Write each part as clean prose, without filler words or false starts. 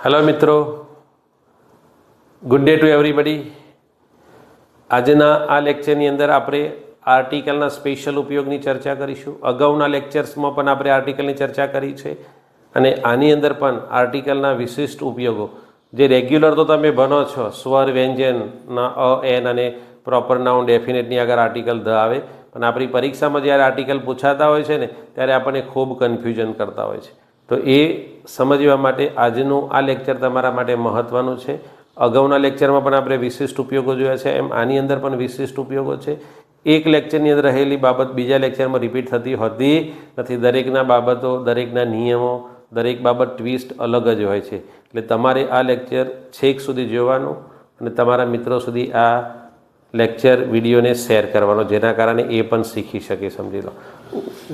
Hello મિત્રો, good day to everybody. આજના આ લેક્ચરની અંદર આપણે આર્ટિકલના સ્પેશિયલ ઉપયોગની ચર્ચા કરીશું. અગાઉના લેક્ચર્સમાં પણ આપણે આર્ટિકલની ચર્ચા કરી છે અને આની અંદર પણ આર્ટિકલના વિશિષ્ટ ઉપયોગો જે રેગ્યુલર તો તમે ભણો છો, સ્વર વ્યંજનના અ એન અને પ્રોપર નાઉન ડેફિનેટની આગળ આર્ટિકલ ધ આવે, પણ આપણી પરીક્ષામાં જ્યારે આર્ટિકલ પૂછાતા હોય છે ને ત્યારે આપણને ખૂબ કન્ફ્યુઝન કરતા હોય છે. તો એ સમજવા માટે આજનું આ લેક્ચર તમારા માટે મહત્ત્વનું છે. અગાઉના લેક્ચરમાં પણ આપણે વિશિષ્ટ ઉપયોગો જોયા છે, એમ આની અંદર પણ વિશિષ્ટ ઉપયોગો છે. એક લેક્ચરની અંદર રહેલી બાબત બીજા લેક્ચરમાં રિપીટ થતી હોતી નથી. દરેકના બાબતો, દરેકના નિયમો, દરેક બાબત ટ્વિસ્ટ અલગ જ હોય છે. એટલે તમારે આ લેક્ચર છેક સુધી જોવાનું અને તમારા મિત્રો સુધી આ લેક્ચર વિડીયોને શેર કરવાનો, જેના કારણે એ પણ શીખી શકે. સમજી લો,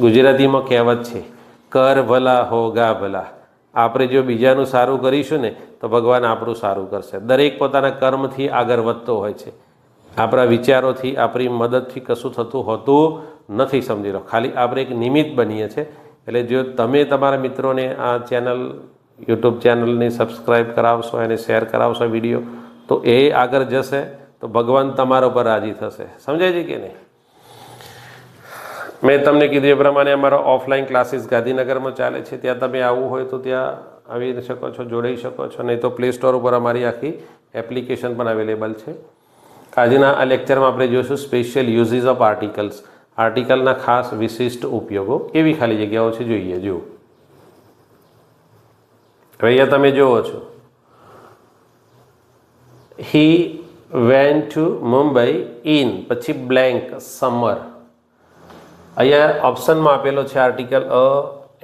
ગુજરાતીમાં કહેવત છે, કર ભલા હોગા ભલા. આપણે જો બીજાનું સારું કરીશું ને તો ભગવાન આપણું સારું કરશે. દરેક પોતાના કર્મથી આગળ વધતો હોય છે. આપણા વિચારોથી, આપણી મદદથી કશું થતું હોતું નથી. સમજી લો, ખાલી આપણે એક નિમિત્ત બનીએ છીએ. એટલે જો તમે તમારા મિત્રોને આ ચેનલ, યુટ્યુબ ચેનલને સબસ્ક્રાઈબ કરાવશો, એને શેર કરાવશો વિડીયો, તો એ આગળ જશે તો ભગવાન તમારા પર રાજી થશે. સમજાય છે કે નહીં? મેં તમને કીધું એ પ્રમાણે અમારો ઓફલાઈન ક્લાસીસ ગાંધીનગરમાં ચાલે છે. ત્યાં તમે આવવું હોય તો ત્યાં આવી શકો છો, જોડાઈ શકો છો. નહીં તો પ્લે સ્ટોર ઉપર અમારી આખી એપ્લિકેશન પણ અવેલેબલ છે. આજના આ લેક્ચરમાં આપણે જોઈશું સ્પેશિયલ યુઝીસ ઓફ આર્ટિકલ્સ. આર્ટિકલના ખાસ વિશિષ્ટ ઉપયોગો કેવી ખાલી જગ્યાઓ છે જોઈએ. જુઓ, અહીંયા તમે જુઓ છો, he went to Mumbai in, પછી બ્લેન્ક સમર. અહીંયા ઓપ્શનમાં આપેલો છે આર્ટિકલ અ,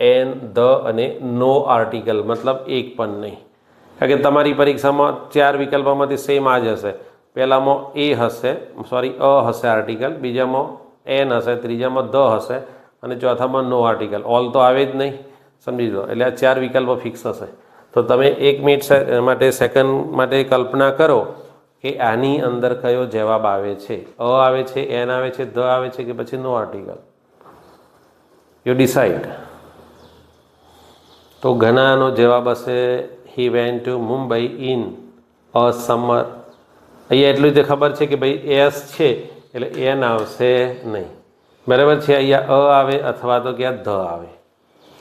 એન, ધ અને નો આર્ટિકલ, મતલબ એક પણ નહીં. કારણ કે તમારી પરીક્ષામાં 4 વિકલ્પોમાંથી સેમ આ જ હશે. પહેલામાં એ હશે, અ હશે આર્ટિકલ, બીજામાં એન હશે, ત્રીજામાં ધ હશે અને ચોથામાં નો આર્ટિકલ. ઓલ તો આવે જ નહીં. સમજી લો, એટલે આ 4 વિકલ્પો ફિક્સ હશે. તો તમે 1 મિનિટ માટે, સેકન્ડ માટે કલ્પના કરો કે આની અંદર કયો જવાબ આવે છે. અ આવે છે, એન આવે છે, ધ આવે છે કે પછી નો આર્ટિકલ? You decide. તો ઘણાનો જવાબ હશે he went to Mumbai in a summer. અહીંયા એટલું જ ખબર છે કે ભાઈ એસ છે એટલે એન આવશે નહીં. બરાબર છે? અહીંયા અ આવે અથવા તો ક્યાં ધ આવે,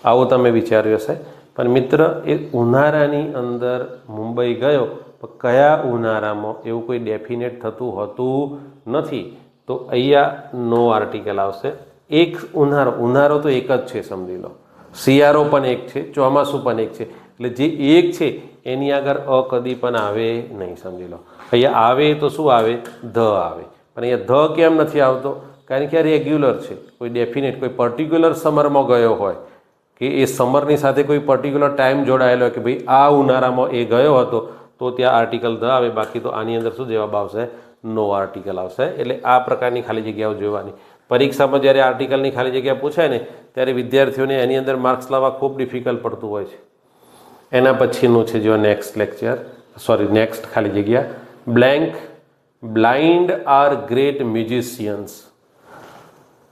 આવું તમે વિચાર્યું હશે. પણ મિત્ર, એ ઉનાળાની અંદર મુંબઈ ગયો, પણ કયા ઉનાળામાં એવું કોઈ ડેફિનેટ થતું હોતું નથી. તો અહીંયા નો આર્ટિકલ આવશે. એક ઉનાળો તો એક જ છે. સમજી લો, શિયાળો પણ એક છે, ચોમાસું પણ એક છે. એટલે જે એક છે એની આગળ અ કદી પણ આવે નહીં. સમજી લો, અહીંયા આવે તો શું આવે? ધ આવે. પણ અહીંયા ધ કેમ નથી આવતો? કારણ કે આ રેગ્યુલર છે, કોઈ ડેફિનેટ, કોઈ પર્ટિક્યુલર સમરમાં ગયો હોય કે એ સમરની સાથે કોઈ પર્ટિક્યુલર ટાઈમ જોડાયેલો હોય કે ભાઈ આ ઉનાળામાં એ ગયો હતો, તો ત્યાં આર્ટિકલ ધ આવે. બાકી તો આની અંદર શું જવાબ આવશે? નો આર્ટિકલ આવશે. એટલે આ પ્રકારની ખાલી જગ્યાઓ જોવાની. પરીક્ષામાં જ્યારે આર્ટિકલની ખાલી જગ્યા પૂછાય ને ત્યારે વિદ્યાર્થીઓને એની અંદર માર્ક્સ લાવવા ખૂબ ડિફિકલ્ટ પડતું હોય છે. એના પછીનું છે જો નેક્સ્ટ લેક્ચર, નેક્સ્ટ ખાલી જગ્યા, blank. Blind R great musicians.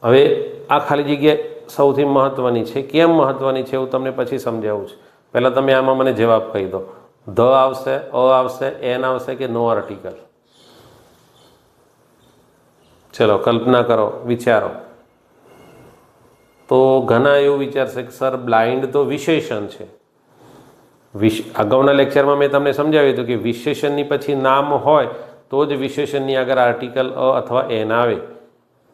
હવે આ ખાલી જગ્યા સૌથી મહત્ત્વની છે. કેમ મહત્ત્વની છે એવું તમને પછી સમજાવું છું. પહેલાં તમે આમાં મને જવાબ કહી દો. ધ આવશે, અ આવશે, એન આવશે કે નો આર્ટિકલ? ચલો કલ્પના કરો, વિચારો. તો ઘણા એવું વિચારશે કે સર બ્લાઇન્ડ તો વિશેષણ છે. અગાઉના લેક્ચરમાં મેં તમને સમજાવ્યું હતું કે વિશેષણની પછી નામ હોય તો જ વિશેષણની આગળ આર્ટિકલ અ અથવા એન આવે.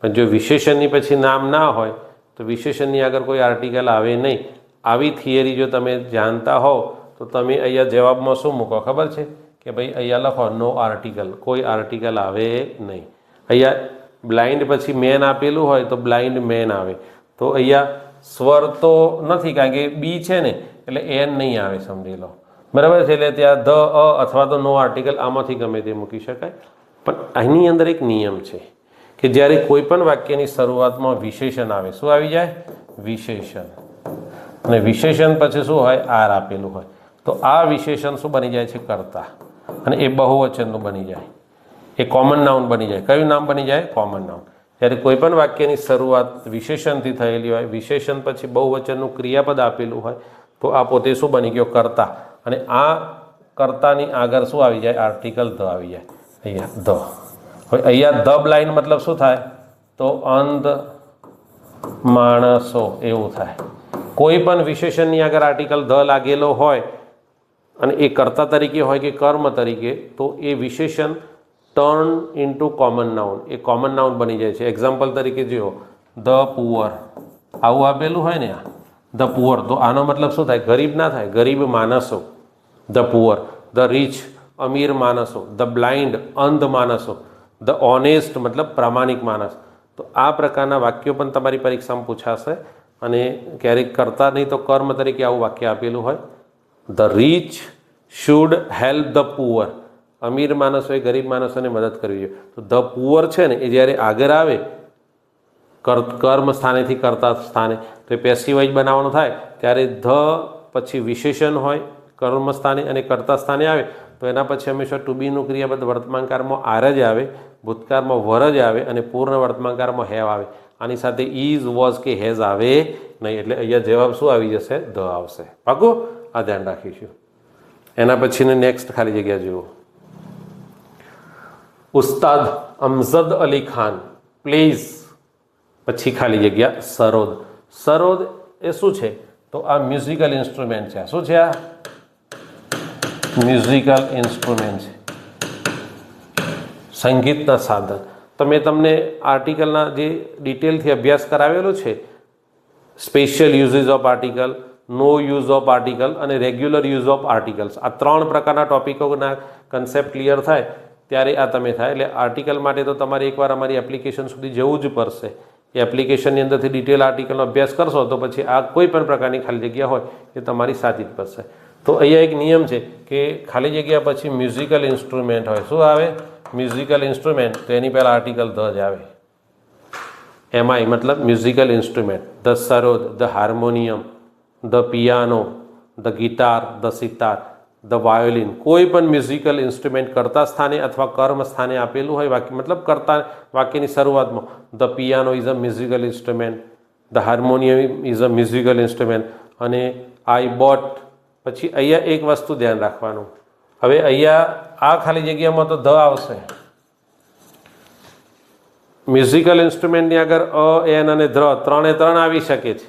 પણ જો વિશેષણની પછી નામ ના હોય તો વિશેષણની આગળ કોઈ આર્ટિકલ આવે નહીં. આવી થિયરી જો તમે જાણતા હોવ તો તમે અહીંયા જવાબમાં શું મૂકો ખબર છે? કે ભાઈ અહીંયા લખો નો આર્ટિકલ, કોઈ આર્ટિકલ આવે નહીં. અહીંયા બ્લાઇન્ડ પછી મેન આપેલું હોય તો બ્લાઇન્ડ મેન આવે. તો અહીંયા સ્વર તો નથી, કારણ કે બી છે ને, એટલે એન નહીં આવે. સમજી લો, બરાબર છે? એટલે ત્યાં ધ, અ અથવા તો નો આર્ટિકલ, આમાંથી ગમે તે મૂકી શકાય. પણ આની અંદર એક નિયમ છે કે જ્યારે કોઈ પણ વાક્યની શરૂઆતમાં વિશેષણ આવે, શું આવી જાય? વિશેષણ. અને વિશેષણ પછી શું હોય? આર આપેલું હોય. તો આ વિશેષણ શું બની જાય છે? કર્તા. અને એ બહુવચનનું બની જાય, એ કોમન નાઉન બની જાય. કયું નામ બની જાય? Common noun. જ્યારે કોઈ પણ વાક્યની શરૂઆત વિશેષણથી થયેલી હોય, વિશેષણ પછી બહુવચનનું ક્રિયાપદ આપેલું હોય, તો આ પોતે શું બની ગયો? કર્તા. અને આ કર્તાની આગળ શું આવી જાય? આર્ટિકલ ધ આવી જાય. અહીંયા ધ. હવે અહીંયા ધ બ્લાઇન્ડ મતલબ શું થાય? તો અંધ માણસો એવું થાય. કોઈ પણ વિશેષણની આગળ આર્ટિકલ ધ લાગેલો હોય અને એ કર્તા તરીકે હોય કે કર્મ તરીકે, તો એ વિશેષણ ટર્ન ઇન્ટુ કોમન નાઉન, એ કોમન નાઉન બની જાય છે. એક્ઝામ્પલ તરીકે જુઓ, ધ પુઅર આવું આપેલું હોય ને, ધ પુઅર, તો આનો મતલબ શું થાય? ગરીબ ના થાય, ગરીબ માણસો, ધ પુઅર. ધ રીચ અમીર માણસો, ધ બ્લાઇન્ડ અંધ માણસો, ધ ઓનેસ્ટ મતલબ પ્રામાણિક માણસ. તો આ પ્રકારના વાક્યો પણ તમારી પરીક્ષામાં પૂછાશે અને ક્યારેક કરતા નહીં તો કર્મ તરીકે આવું વાક્ય આપેલું હોય. The rich should help the poor, અમીર માણસોએ ગરીબ માણસોને મદદ કરવી જોઈએ. તો ધ પુઅર છે ને એ જ્યારે આગળ આવે કર્મ સ્થાનેથી કરતા સ્થાને, તો એ પેસિવાઇઝ બનાવવાનું થાય ત્યારે ધ પછી વિશેષણ હોય કર્મ સ્થાને અને કર્તા સ્થાને આવે તો એના પછી હંમેશા ટુ બીનું ક્રિયાપદ વર્તમાનકાળમાં આર જ આવે, ભૂતકાળમાં વર જ આવે અને પૂર્ણ વર્તમાનકાળમાં હેવ આવે. આની સાથે ઇઝ, વોઝ કે હેઝ આવે નહીં. એટલે અહીંયા જવાબ શું આવી જશે? ધ આવશે. પાકું? આ ધ્યાન રાખીશું. એના પછીની નેક્સ્ટ ખાલી જગ્યા જુઓ. ઉસ્તાદ અમજદ અલી ખાન પ્લીઝ, પછી ખાલી જગ્યા સરોદ. સરોદ એ શું છે? તો આ મ્યુઝિકલ ઇન્સ્ટ્રુમેન્ટ છે. શું છે? આ મ્યુઝિકલ ઇન્સ્ટ્રુમેન્ટ છે, સંગીતના સાધન. તો મેં તમને આર્ટિકલના જે ડિટેલથી અભ્યાસ કરાવેલો છે, special uses of article, no use of article અને રેગ્યુલર યુઝ ઓફ આર્ટિકલ્સ, આ 3 પ્રકારના ટોપિકોના કન્સેપ્ટ ક્લિયર થાય ત્યારે આ તમે થાય. એટલે આર્ટિકલ માટે તો તમારે એકવાર અમારી એપ્લિકેશન સુધી જવું જ પડશે. એ એપ્લિકેશનની અંદરથી ડિટેલ આર્ટિકલનો અભ્યાસ કરશો તો પછી આ કોઈ પણ પ્રકારની ખાલી જગ્યા હોય એ તમારી સાચી જ પડશે. તો અહીંયા એક નિયમ છે કે ખાલી જગ્યા પછી મ્યુઝિકલ ઇન્સ્ટ્રુમેન્ટ હોય. શું આવે? મ્યુઝિકલ ઇન્સ્ટ્રુમેન્ટ, તો એની પહેલાં આર્ટિકલ ધ જ આવે. એમાંય મતલબ musical instrument, the sarod, the harmonium, the piano, the guitar, the sitar, the violin. કોઈ પણ મ્યુઝિકલ ઇન્સ્ટ્રુમેન્ટ કર્તા સ્થાને અથવા કર્મ સ્થાને આપેલું હોય વાક્ય, મતલબ કર્તા વાક્યની શરૂઆતમાં the piano is a musical instrument, the harmonium is a musical instrument અને આઈ બોટ. પછી અહીંયા એક વસ્તુ ધ્યાન રાખવાનું. હવે અહીંયા આ ખાલી જગ્યામાં તો ધ આવશે. મ્યુઝિકલ ઇન્સ્ટ્રુમેન્ટની આગળ અ, એન અને ધ્ર 3 આવી શકે છે.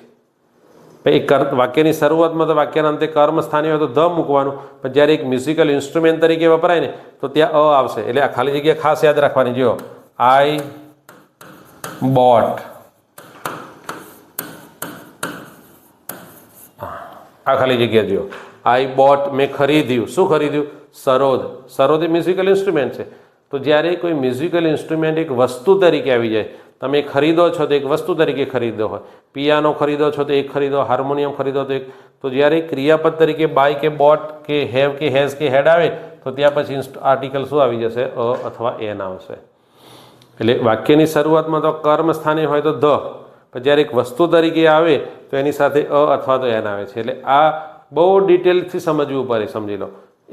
વાક્યની શરૂઆતમાં તો વાક્યના અંતે કર્મ સ્થાને હોય તો ધ મૂકવાનું, પણ જ્યારે એક મ્યુઝિકલ ઇન્સ્ટ્રુમેન્ટ તરીકે વપરાય ને તો ત્યાં અ આવશે. એટલે આ ખાલી જગ્યા ખાસ યાદ રાખવાની. જો આઈ બોટ, આ ખાલી જગ્યા જો આઈ બોટ, મેં ખરીદ્યું. શું ખરીદ્યું? સરોદ. સરોદ એ મ્યુઝિકલ ઇન્સ્ટ્રુમેન્ટ છે. તો જ્યારે કોઈ મ્યુઝિકલ ઇન્સ્ટ્રુમેન્ટ એક વસ્તુ તરીકે આવી જાય, તમે ખરીદો છો તો એક વસ્તુ તરીકે ખરીદો હોય, પિયાનો ખરીદો છો તો એક ખરીદો, હાર્મોનિયમ ખરીદો તો એક, તો જ્યારે ક્રિયાપદ તરીકે બાય કે બોટ કે હેવ કે હેઝ કે હેડ આવે તો ત્યાં પછી આર્ટિકલ શું આવી જશે? અ અથવા એન આવશે. એટલે વાક્યની શરૂઆતમાં તો કર્મ સ્થાને હોય તો ધ, પણ જ્યારે એક વસ્તુ તરીકે આવે તો એની સાથે અ અથવા તો એન આવે છે. એટલે આ બહુ ડિટેલથી સમજવું પડે. સમજી લો.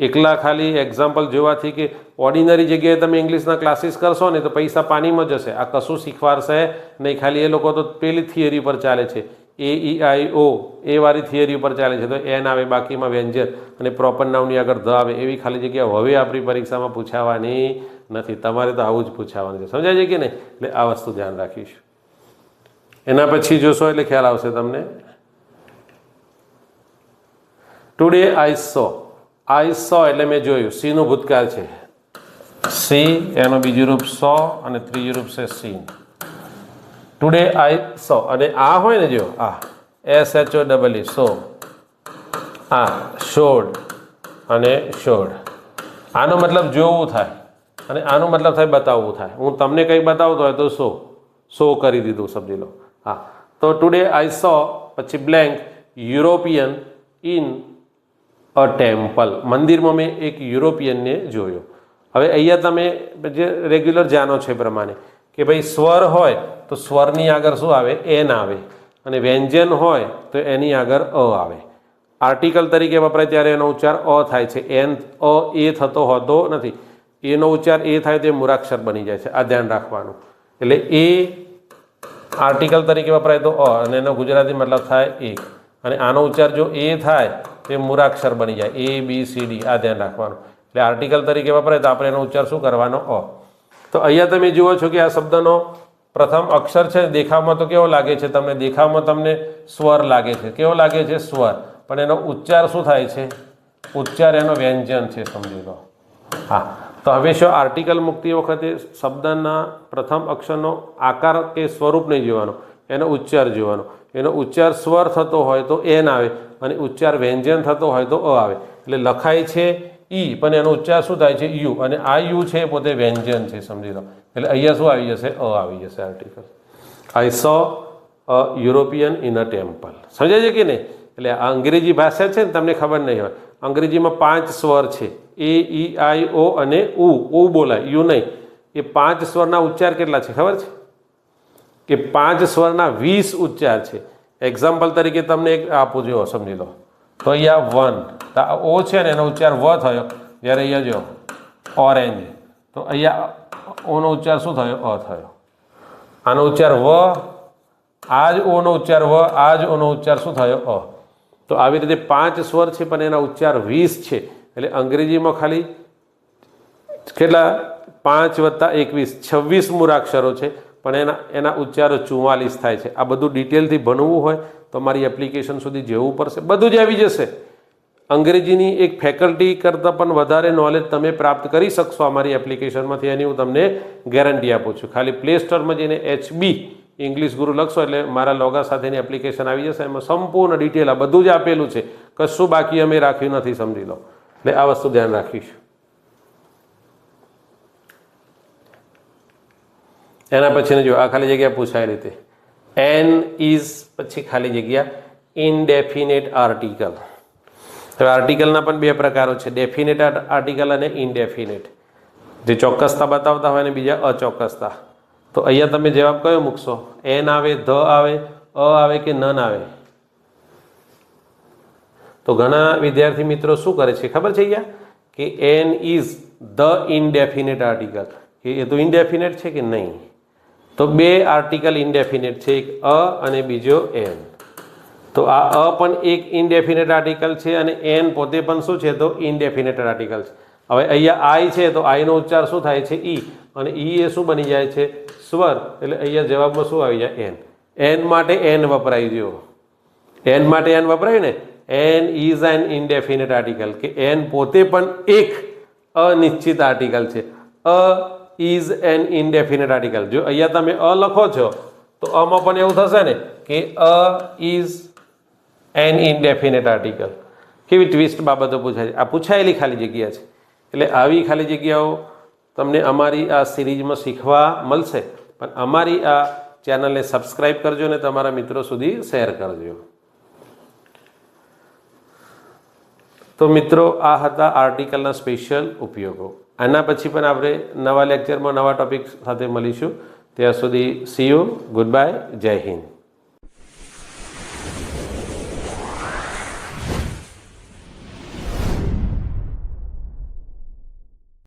એકલા ખાલી એક્ઝામ્પલ જોવાથી કે ઓર્ડિનરી જગ્યાએ તમે ઇંગ્લિશના ક્લાસીસ કરશો ને તો પૈસા પાણીમાં જશે. આ કશું શીખવાડશે નહીં. ખાલી એ લોકો તો પેલી થિયરી પર ચાલે છે, એ ઈ આઈ ઓ એ વાળી થિયરી પર ચાલે છે. તો એન આવે, બાકીમાં વ્યંજન અને પ્રોપર નાઉનની આગળ ધ આવે. એવી ખાલી જગ્યા હવે આપણી પરીક્ષામાં પૂછાવાની નથી. તમારે તો આવું જ પૂછાવાનું છે. સમજાય છે કે નહીં? એટલે આ વસ્તુ ધ્યાન રાખીશું. એના પછી જોશો એટલે ખ્યાલ આવશે તમને. ટુડે આઈ સો. આઈ સો એટલે મેં જોયું. સીનું ભૂતકાળ છે સી, એનું બીજું રૂપ સો અને ત્રીજું રૂપ છે સીન. ટુડે આઈ સો અને આ હોય ને, જો આ SHOWE સો, આ શોડ અને શોડ. આનો મતલબ જોવું થાય અને આનો મતલબ થાય બતાવવું થાય. હું તમને કંઈ બતાવતો હોય તો સો કરી દીધું. સમજી લો. હા, તો ટુડે આઈ સો પછી blank European in a temple. મંદિરમાં મેં એક યુરોપિયનને જોયો. હવે અહીંયા તમે જે રેગ્યુલર જાણો છો એ પ્રમાણે કે ભાઈ સ્વર હોય તો સ્વરની આગળ શું આવે? એન આવે. અને વ્યંજન હોય તો એની આગળ અ આવે. આર્ટિકલ તરીકે વપરાય ત્યારે એનો ઉચ્ચાર અ થાય છે. એન અ એ થતો હોતો નથી. એનો ઉચ્ચાર એ થાય તો એ મૂળાક્ષર બની જાય છે. આ ધ્યાન રાખવાનું. એટલે એ આર્ટિકલ તરીકે વપરાય તો અ અને એનો ગુજરાતી મતલબ થાય એક. અને આનો ઉચ્ચાર જો એ થાય તે મૂળાક્ષર બની જાય ABCD, આ ધ્યાન રાખવાનું. એટલે આર્ટિકલ તરીકે વપરાય તો આપણે એનો ઉચ્ચાર શું કરવાનો? અ. તો અહીંયા તમે જુઓ છો કે આ શબ્દનો પ્રથમ અક્ષર છે, દેખાવમાં તો કેવો લાગે છે તમને? દેખાવમાં તમને સ્વર લાગે છે. કેવો લાગે છે? સ્વર. પણ એનો ઉચ્ચાર શું થાય છે? ઉચ્ચાર એનો વ્યંજન છે, સમજી લો. હા, તો હવે શું આર્ટિકલ મૂકતી વખતે શબ્દના પ્રથમ અક્ષરનો આકાર કે સ્વરૂપ નહીં જોવાનો, એનો ઉચ્ચાર જોવાનો. એનો ઉચ્ચાર સ્વર થતો હોય તો એન આવે અને ઉચ્ચાર વ્યંજન થતો હોય તો અ આવે. એટલે લખાય છે ઈ પણ એનો ઉચ્ચાર શું થાય છે? યુ. અને આ યુ છે એ પોતે વ્યંજન છે, સમજી લો. એટલે અહીંયા શું આવી જશે? અ આવી જશે article. I so a European in a temple. સમજાય છે કે નહીં? એટલે આ અંગ્રેજી ભાષા છે ને, તમને ખબર નહીં હોય. અંગ્રેજીમાં 5 સ્વર છે, A, E, I, O અને ઉ બોલાય, યુ નહીં. એ 5 સ્વરના ઉચ્ચાર કેટલા છે ખબર છે? કે 5 સ્વરના 20 ઉચ્ચાર છે. એક્ઝામ્પલ તરીકે તમને એક આપું, જો સમજી લો. તો અહીંયા 1 ઓ છે ને, એનો ઉચ્ચાર વ થયો. જ્યારે અહીંયા જો ઓરેન્જ, તો અહીંયા ઓનો ઉચ્ચાર શું થયો? અ થયો. આનો ઉચ્ચાર વ, આ જ ઓનો ઉચ્ચાર વ, આ જ ઓનો ઉચ્ચાર શું થયો? અ. તો આવી રીતે 5 સ્વર છે પણ એના ઉચ્ચાર 20 છે. એટલે અંગ્રેજીમાં ખાલી કેટલા? 5 + 21 26 મૂળાક્ષરો છે, પણ એના ઉચ્ચારો 44 થાય છે. આ બધું ડિટેલથી ભણવું હોય તો મારી એપ્લિકેશન સુધી જવું પડશે, બધું જ આવી જશે. અંગ્રેજીની એક ફેકલ્ટી કરતાં પણ વધારે નોલેજ તમે પ્રાપ્ત કરી શકશો અમારી એપ્લિકેશનમાંથી, એની હું તમને ગેરંટી આપું છું. ખાલી પ્લે સ્ટોરમાં જઈને HB ઇંગ્લિશ ગુરુ લખશો એટલે મારા લોગા સાથેની એપ્લિકેશન આવી જશે. એમાં સંપૂર્ણ ડિટેલ આ બધું જ આપેલું છે, કશું બાકી અમે રાખ્યું નથી, સમજી લો. એટલે આ વસ્તુ ધ્યાન રાખીશું. એના પછીને જો આ ખાલી જગ્યા પૂછાયેલી હતી. એન ઇઝ પછી ખાલી જગ્યા ઇનડેફિનેટ આર્ટિકલ. હવે આર્ટિકલના પણ 2 પ્રકારો છે, ડેફિનેટ આર્ટિકલ અને ઇનડેફિનેટ. જે ચોક્કસતા બતાવતા હોય અને બીજા અચોક્કસતા. તો અહીંયા તમે જવાબ કયો મૂકશો? એન આવે, ધ આવે, અ આવે કે નન આવે? તો ઘણા વિદ્યાર્થી મિત્રો શું કરે છે ખબર છે અહીંયા? કે an is the indefinite article. એ તો ઇનડેફિનેટ છે કે નહીં? તો 2 આર્ટિકલ ઇનડેફિનેટ છે, એક અ અને બીજો એન. તો આ અ પણ એક ઇનડેફિનેટ આર્ટિકલ છે અને એન પોતે પણ શું છે? તો ઇનડેફિનેટ આર્ટિકલ છે. હવે અહીંયા આઈ છે તો આઈનો ઉચ્ચાર શું થાય છે? ઈ. અને ઈ એ શું બની જાય છે? સ્વર. એટલે અહીંયા જવાબમાં શું આવી જાય? એન. એન માટે એન વપરાય ગયો. એન માટે એન વપરાય ને. An is an indefinite article, કે એન પોતે પણ એક અનિશ્ચિત આર્ટિકલ છે. A is an indefinite article. જો અહીંયા તમે અ લખો છો તો આમાં પણ એવું થશે ને કે અ ઇઝ એન ઇનડેફિનેટ આર્ટિકલ. કેવી ટ્વિસ્ટ બાબતો પૂછાય છે? આ પૂછાયેલી ખાલી જગ્યા છે. એટલે આવી ખાલી જગ્યાઓ તમને અમારી આ સિરીઝમાં શીખવા મળશે. પણ અમારી આ ચેનલને સબસ્ક્રાઈબ કરજો અને તમારા મિત્રો સુધી શેર કરજો. તો મિત્રો, આ હતા આર્ટિકલના સ્પેશિયલ ઉપયોગો. આના પછી પણ આપણે નવા લેક્ચરમાં નવા ટોપિક સાથે મળીશું. ત્યાં સુધી સી યુ, ગુડ બાય, જય હિન્દ.